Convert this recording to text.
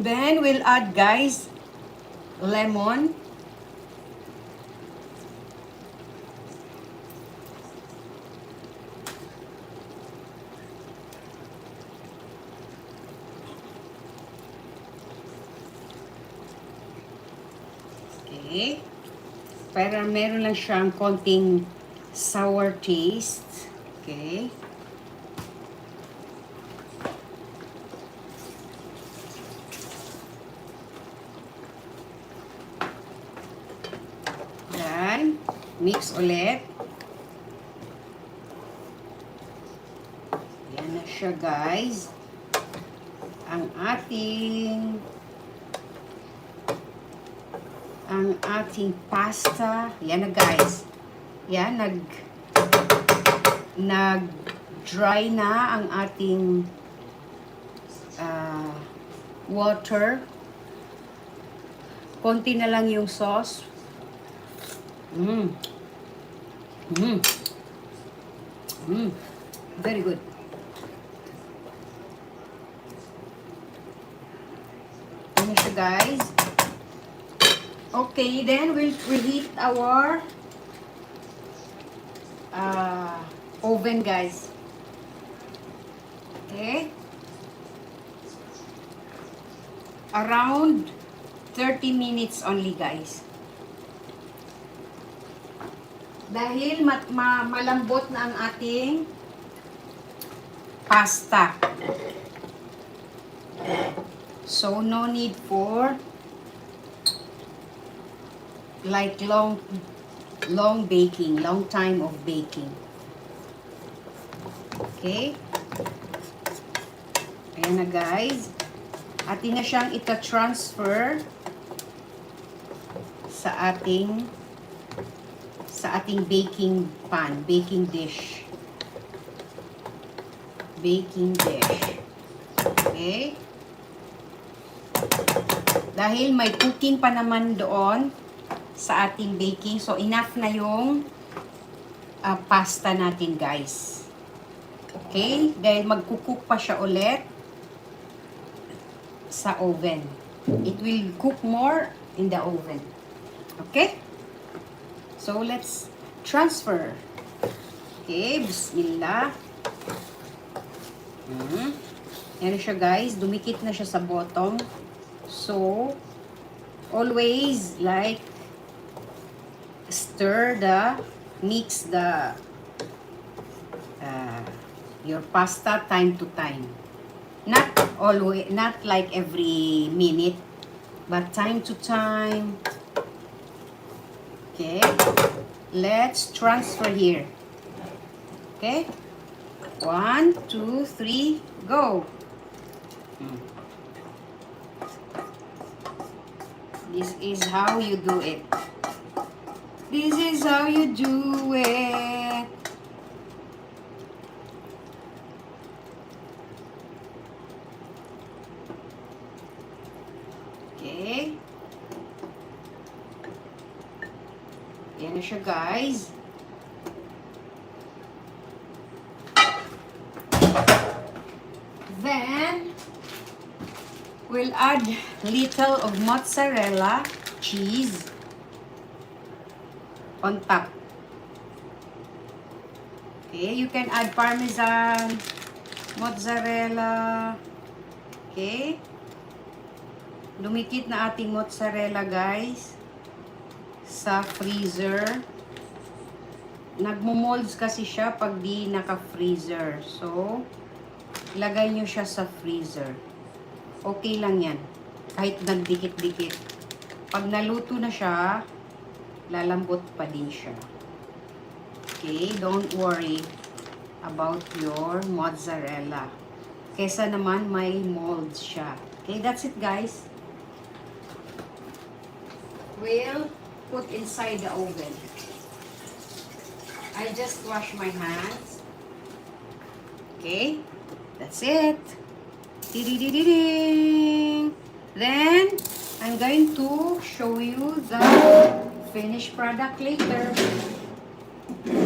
Then we'll add, guys, lemon. Okay. Para meron lang siyang konting sour taste. Okay. Yan. Mix ulit. Yan na siya, guys. Ang ating pasta. Yan na, guys. Yan, nag-dry na ang ating water. Konti na lang yung sauce. Very good. Yan na siya, guys. Okay, then we'll preheat our oven, guys. Okay. Around 30 minutes only, guys. Dahil malambot na ang ating pasta. So, no need for like long baking, long time of baking. Okay? Ayan na, guys. Atin na siyang ita-transfer sa ating baking pan, baking dish. Okay? Dahil may cooking pa naman doon sa ating baking, so enough na yung pasta natin, guys. Okay? Dahil magkukook pa siya ulit sa oven. It will cook more in the oven. Okay? So, let's transfer. Okay, bismillah. Yan na siya, guys. Dumikit na siya sa bottom. So, always like mix your pasta time to time. Not always, not like every minute, but time to time. Okay, let's transfer here. Okay, 1, 2, 3, go. This is how you do it. This is how you do it. Okay. Yan na siya, guys. Then, we'll add little of mozzarella cheese on top. Okay, you can add parmesan, mozzarella. Okay. Dumikit na ating mozzarella, guys, sa freezer. Nagmo-molds kasi siya pag di naka-freezer. So, ilagay nyo siya sa freezer. Okay lang yan. Kahit nagdikit-dikit. Pag naluto na siya, lalambot pa din siya. Okay, don't worry about your mozzarella. Kesa naman may molds siya. Okay, that's it, guys. We'll put inside the oven. I just wash my hands. Okay, that's it. Then, I'm going to show you the finished product later.